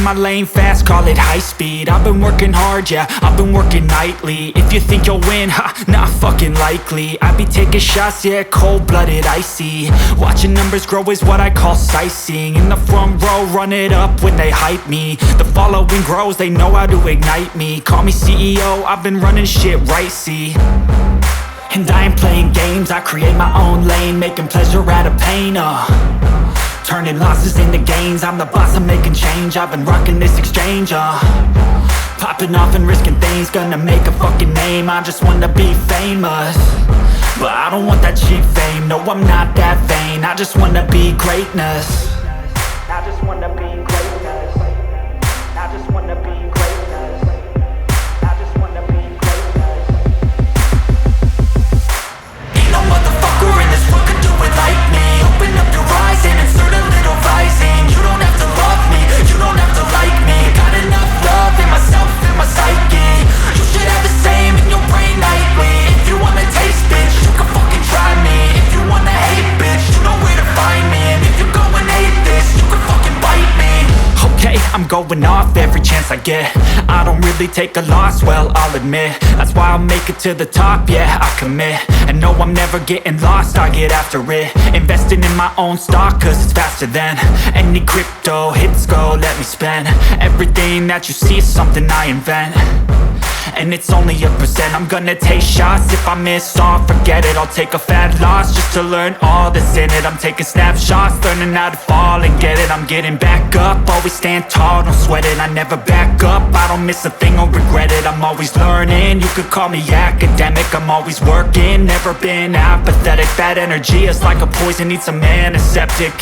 my lane fast, call it high speed. I've been working hard, yeah, I've been working nightly. If you think you'll win, ha, not fucking likely. I be taking shots, yeah, cold-blooded, icy. Watching numbers grow is what I call sightseeing. In the front row, run it up when they hype me. The following grows, they know how to ignite me. Call me CEO, I've been running shit right, see. And I ain't playing games, I create my own lane, making pleasure out of pain, turning losses into gains. I'm the boss, I'm making change. I've been rocking this exchange, popping off and risking things. Gonna make a fucking name, I just wanna be famous. But I don't want that cheap fame, no I'm not that vain. I just wanna be greatness. I just wanna be greatness. I just wanna be greatness. I just wanna be greatness. Ain't no motherfucker in this world could do it like me. Open up your eyes and insert a little rising. You don't have to love me, you don't have to like me. Got enough love in myself, in my psyche. You should have the same in your brain nightly. If you wanna taste, bitch, you can fucking try me. If you wanna hate, bitch, you know where to find me. And if you go and hate this, you can fucking bite me. Okay, I'm going off every chance I get. I don't really take a loss, well, I'll admit. That's why I'll make it to the top, yeah, I commit. And no, I'm never getting lost, I get after it. Investing in my own stock, cause it's faster than any crypto hits go, let me spend. Everything that you see is something I invent. And it's only a percent. I'm gonna take shots. If I miss all, forget it. I'll take a fat loss just to learn all that's in it. I'm taking snapshots, learning how to fall and get it. I'm getting back up, always stand tall, don't sweat it. I never back up, I don't miss a thing or regret it. I'm always learning, you could call me academic. I'm always working, never been apathetic. That energy is like a poison, needs some antiseptic.